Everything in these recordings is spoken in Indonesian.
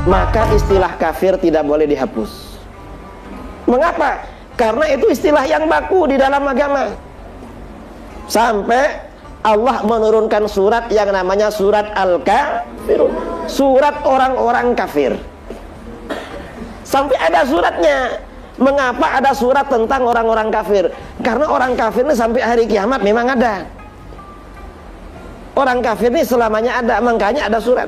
maka istilah kafir tidak boleh dihapus. Mengapa? Karena itu istilah yang baku di dalam agama. Sampai Allah menurunkan surat yang namanya surat Al-Kafirun, surat orang-orang kafir. Sampai ada suratnya. Mengapa ada surat tentang orang-orang kafir? Karena orang kafir ini sampai hari kiamat memang ada. Orang kafir ini selamanya ada, makanya ada surat.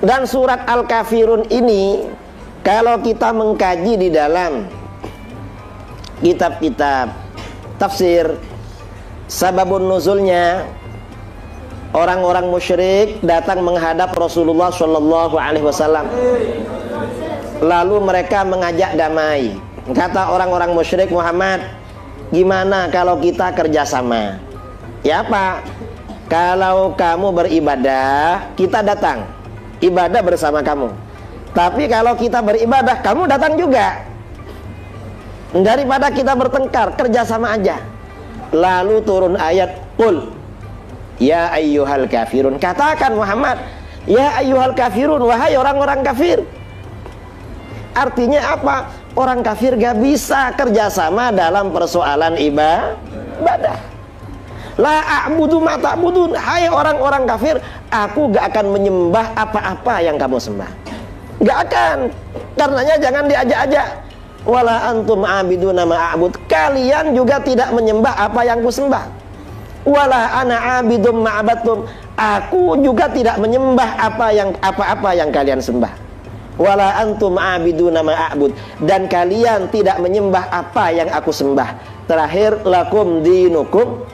Dan surat Al-Kafirun ini, kalau kita mengkaji di dalam kitab-kitab tafsir, sababun nuzulnya, orang-orang musyrik datang menghadap Rasulullah SAW. Lalu mereka mengajak damai. Kata orang-orang musyrik, Muhammad, gimana kalau kita kerjasama? Ya apa? Kalau kamu beribadah, kita datang ibadah bersama kamu. Tapi kalau kita beribadah, kamu datang juga. Daripada kita bertengkar, kerjasama aja. Lalu turun ayat, Qul ya ayyuhal kafirun. Katakan Muhammad, ya ayyuhal kafirun, wahai orang-orang kafir. Artinya apa? Orang kafir gak bisa kerjasama dalam persoalan ibadah. La a'budu ma ta'budun. Hai orang-orang kafir, aku gak akan menyembah apa-apa yang kamu sembah. Gak akan. Karenanya jangan diajak-ajak. Wala antum abiduna ma a'bud. Kalian juga tidak menyembah apa yang ku sembah. Wala ana abidum ma abattum. Aku juga tidak menyembah apa-apa yang kalian sembah. Wala antum abiduna ma a'bud. Dan kalian tidak menyembah apa yang aku sembah. Terakhir, lakum dinukum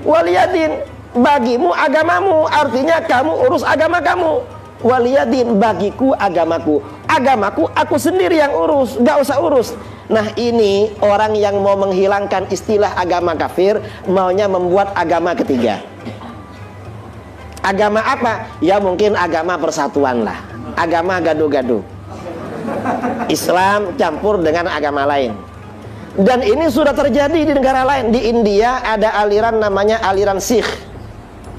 waliyadin. Bagimu agamamu. Artinya kamu urus agama kamu. Waliyadin, bagiku agamaku. Agamaku aku sendiri yang urus, gak usah urus. Nah ini orang yang mau menghilangkan istilah agama kafir, maunya membuat agama ketiga. Agama apa? Ya mungkin agama persatuan lah. Agama gaduh-gaduh. Islam campur dengan agama lain. Dan ini sudah terjadi di negara lain. Di India ada aliran namanya aliran Sikh.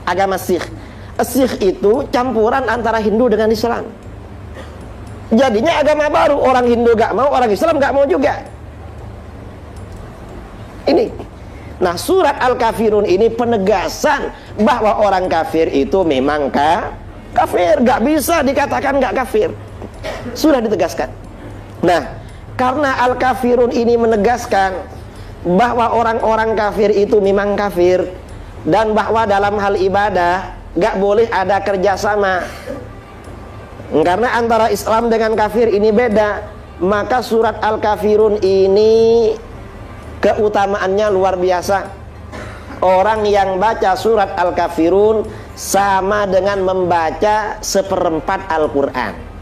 Agama Sikh. Sikh itu campuran antara Hindu dengan Islam. Jadinya agama baru. Orang Hindu gak mau, orang Islam gak mau juga. Ini. Nah surat Al-Kafirun ini penegasan bahwa orang kafir itu memang kafir. Gak bisa dikatakan gak kafir. Sudah ditegaskan. Nah karena Al-Kafirun ini menegaskan bahwa orang-orang kafir itu memang kafir, dan bahwa dalam hal ibadah gak boleh ada kerjasama, karena antara Islam dengan kafir ini beda. Maka surat Al-Kafirun ini keutamaannya luar biasa. Orang yang baca surat Al-Kafirun sama dengan membaca seperempat Al-Quran.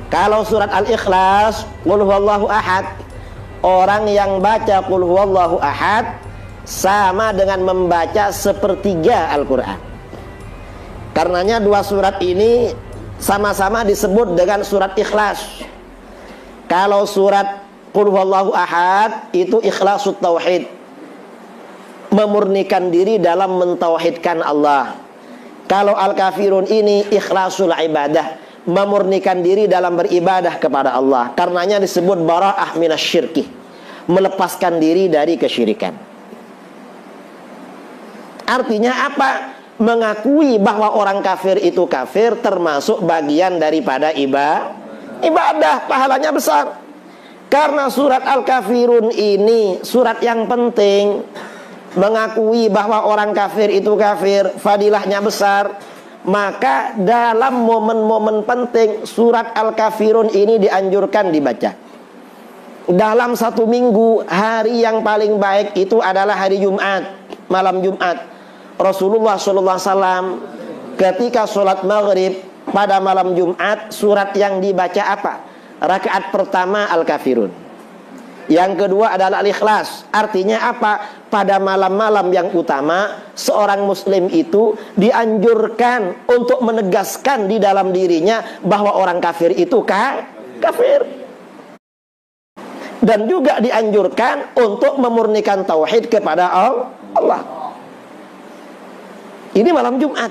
Kalau surat Al-Ikhlas, Qul huwallahu ahad, orang yang baca Qul huwallahu ahad sama dengan membaca sepertiga Al-Quran. Karenanya dua surat ini sama-sama disebut dengan surat Ikhlas. Kalau surat Qul huwallahu ahad itu ikhlasul tauhid, memurnikan diri dalam mentauhidkan Allah. Kalau Al-Kafirun ini ikhlasul ibadah, memurnikan diri dalam beribadah kepada Allah. Karenanya disebut bara'ah minasyirki, melepaskan diri dari kesyirikan. Artinya apa? Mengakui bahwa orang kafir itu kafir termasuk bagian daripada ibadah, pahalanya besar. Karena surat Al-Kafirun ini surat yang penting, mengakui bahwa orang kafir itu kafir, fadilahnya besar. Maka dalam momen-momen penting surat Al-Kafirun ini dianjurkan dibaca. Dalam satu minggu, hari yang paling baik itu adalah hari Jumat, malam Jumat. Rasulullah SAW ketika sholat maghrib pada malam Jumat, surat yang dibaca apa? Rakaat pertama Al-Kafirun, yang kedua adalah Al-Ikhlas. Artinya apa? Pada malam-malam yang utama, seorang muslim itu dianjurkan untuk menegaskan di dalam dirinya bahwa orang kafir itu kafir. Dan juga dianjurkan untuk memurnikan tauhid kepada Allah. Ini malam Jumat.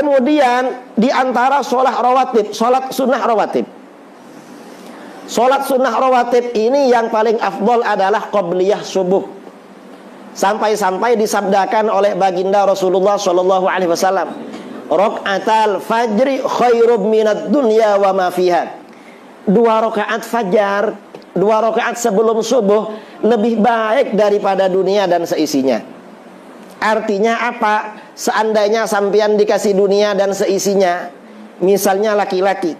Kemudian di antara sholat rawatib, sholat sunnah rawatib. Sholat sunnah rawatib ini yang paling afdol adalah qabliyah subuh. Sampai-sampai disabdakan oleh baginda Rasulullah Shallallahu Alaihi Wasallam, "Rok'atal fajri khairum minad dunya wa ma fiha." 2 rakaat fajar, 2 rakaat sebelum subuh lebih baik daripada dunia dan seisinya. Artinya apa? Seandainya sampean dikasih dunia dan seisinya, misalnya laki-laki,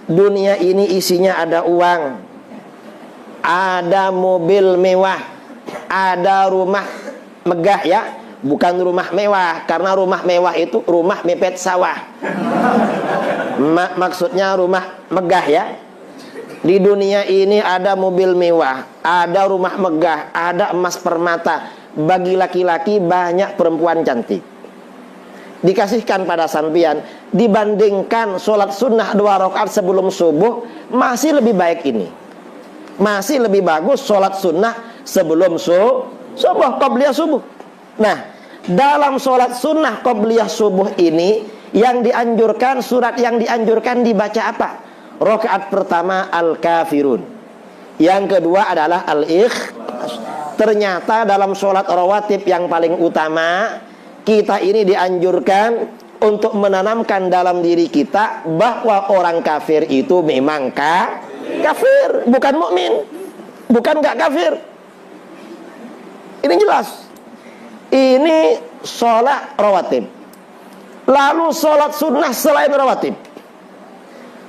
dunia ini isinya ada uang, ada mobil mewah, ada rumah megah ya. Bukan rumah mewah, karena rumah mewah itu rumah mepet sawah. Maksudnya rumah megah ya. Di dunia ini ada mobil mewah, ada rumah megah, ada emas permata. Bagi laki-laki banyak perempuan cantik dikasihkan pada sampian, dibandingkan sholat sunnah 2 rakaat sebelum subuh, masih lebih baik ini. Masih lebih bagus sholat sunnah sebelum subuh, qabliyah subuh. Nah, dalam sholat sunnah qabliyah subuh ini, yang dianjurkan, surat yang dianjurkan dibaca apa? Rakaat pertama Al-Kafirun, yang kedua adalah Al-Ikhlas. Ternyata dalam sholat rawatib yang paling utama, kita ini dianjurkan untuk menanamkan dalam diri kita bahwa orang kafir itu memang kafir, bukan mukmin, bukan gak kafir. Ini jelas. Ini sholat rawatib. Lalu sholat sunnah selain rawatib.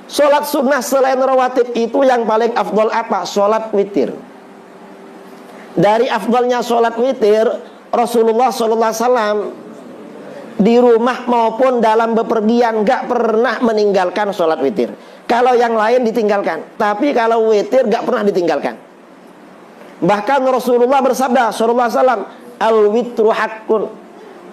Sholat sunnah selain rawatib itu yang paling afdol apa? Sholat witir. Dari afdolnya sholat witir, Rasulullah SAW di rumah maupun dalam bepergian gak pernah meninggalkan sholat witir. Kalau yang lain ditinggalkan, tapi kalau witir gak pernah ditinggalkan. Bahkan Rasulullah bersabda sallallahu alaihi wasallam, "Al-witru haqqun."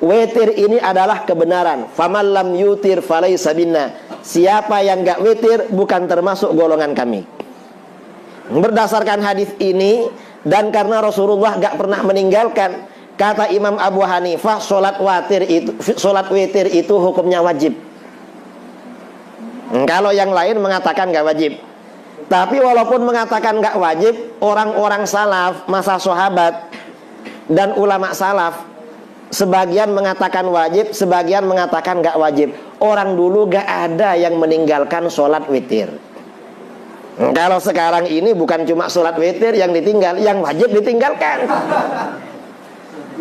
Witir ini adalah kebenaran. "Faman lam yutir falaysa minna." Siapa yang gak witir bukan termasuk golongan kami. Berdasarkan hadis ini, dan karena Rasulullah gak pernah meninggalkan, kata Imam Abu Hanifah, sholat witir itu hukumnya wajib. Kalau yang lain mengatakan gak wajib. Tapi walaupun mengatakan gak wajib, orang-orang salaf, masa sahabat dan ulama salaf, sebagian mengatakan wajib, sebagian mengatakan gak wajib. Orang dulu gak ada yang meninggalkan sholat witir. Kalau sekarang ini bukan cuma sholat witir yang ditinggal, yang wajib ditinggalkan.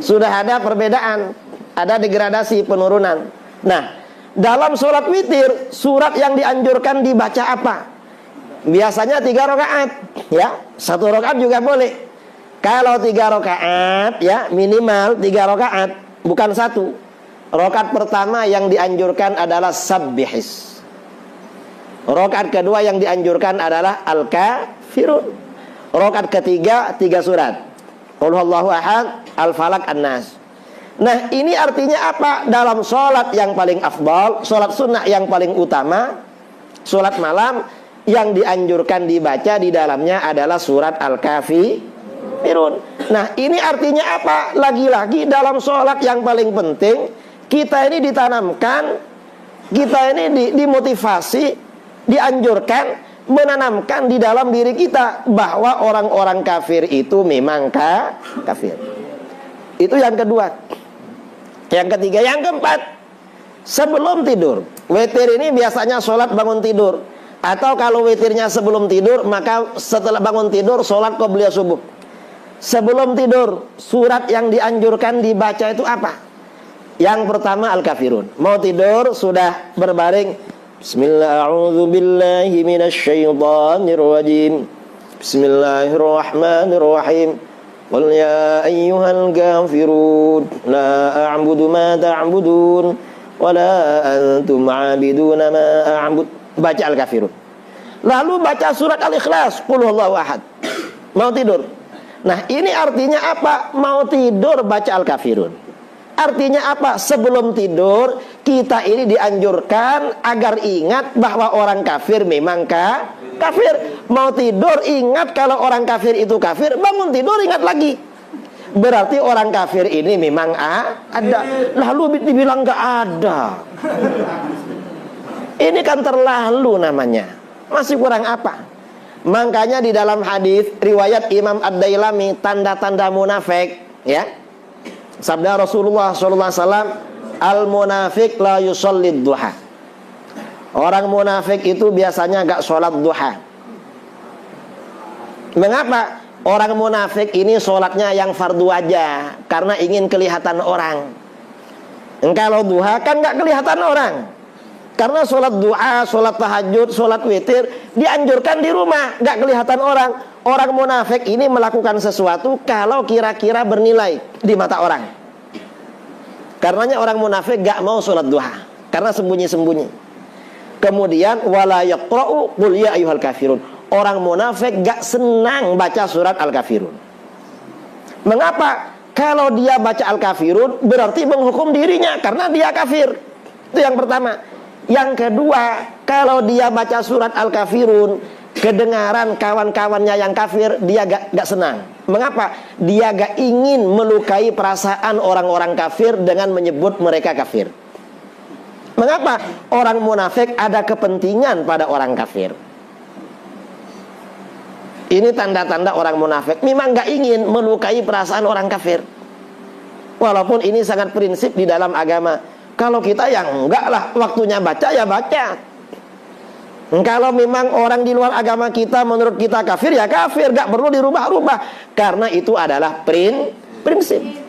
Sudah ada perbedaan, ada degradasi, penurunan. Nah, dalam sholat witir, surat yang dianjurkan dibaca apa? Biasanya 3 rakaat, ya. 1 rakaat juga boleh. Kalau 3 rakaat, ya minimal 3 rakaat, bukan 1. Rakaat pertama yang dianjurkan adalah sabbihis. Rakaat kedua yang dianjurkan adalah Al-Kafirun. Rakaat ketiga 3 surat. Qul huwallahu ahad, Al-Falaq, An-Nas. Nah, ini artinya apa? Dalam sholat yang paling afdal, sholat sunnah yang paling utama, sholat malam, yang dianjurkan dibaca di dalamnya adalah surat Al-Kafirun. Nah, ini artinya apa? Lagi-lagi dalam sholat yang paling penting, kita ini ditanamkan, kita ini dimotivasi, dianjurkan, menanamkan di dalam diri kita bahwa orang-orang kafir itu memang kafir. Itu yang kedua. Yang ketiga, yang keempat, sebelum tidur. Witir ini biasanya sholat bangun tidur. Atau kalau witirnya sebelum tidur, maka setelah bangun tidur sholat qabliyah subuh. Sebelum tidur, surat yang dianjurkan dibaca itu apa? Yang pertama Al-Kafirun. Mau tidur, sudah berbaring, Bismillahirrahmanirrahim. Bismillahirrahmanirrahim. Qul ya ayyuhal kafirun la a'budu ma ta'budun wa la antum 'abiduna ma a'bud. Baca Al-Kafirun. Lalu baca surat Al-Ikhlas, Qul huwallahu ahad. Mau tidur. Nah, ini artinya apa? Mau tidur baca Al-Kafirun. Artinya apa? Sebelum tidur kita ini dianjurkan agar ingat bahwa orang kafir memang kafir. Mau tidur ingat kalau orang kafir itu kafir. Bangun tidur ingat lagi Berarti orang kafir ini memang ada. Lalu dibilang nggak ada. Ini kan terlalu namanya. Masih kurang apa? Makanya di dalam hadis riwayat Imam Ad-Dailami, tanda-tanda munafik, ya. Sabda Rasulullah SAW, al-munafiq la yusallid duha. Orang munafik itu biasanya gak sholat duha. Mengapa? Orang munafik ini sholatnya yang fardu aja, karena ingin kelihatan orang. Kalau duha kan gak kelihatan orang. Karena sholat duha, sholat tahajud, sholat witir dianjurkan di rumah, gak kelihatan orang. Orang munafik ini melakukan sesuatu kalau kira-kira bernilai di mata orang. Karenanya orang munafik gak mau sholat duha, karena sembunyi-sembunyi. Kemudian wala yaqra'u qul ya ayyuhal kafirun. Orang munafik gak senang baca surat Al-Kafirun. Mengapa? Kalau dia baca Al-Kafirun berarti menghukum dirinya karena dia kafir. Itu yang pertama. Yang kedua, kalau dia baca surat Al-Kafirun, kedengaran kawan-kawannya yang kafir, dia gak senang. Mengapa? Dia gak ingin melukai perasaan orang-orang kafir dengan menyebut mereka kafir. Mengapa? Orang munafik ada kepentingan pada orang kafir. Ini tanda-tanda orang munafik. Memang gak ingin melukai perasaan orang kafir. Walaupun ini sangat prinsip di dalam agama. Kalau kita yang enggak lah, waktunya baca ya baca. Kalau memang orang di luar agama kita menurut kita kafir ya kafir, gak perlu dirubah-rubah. Karena itu adalah prinsip.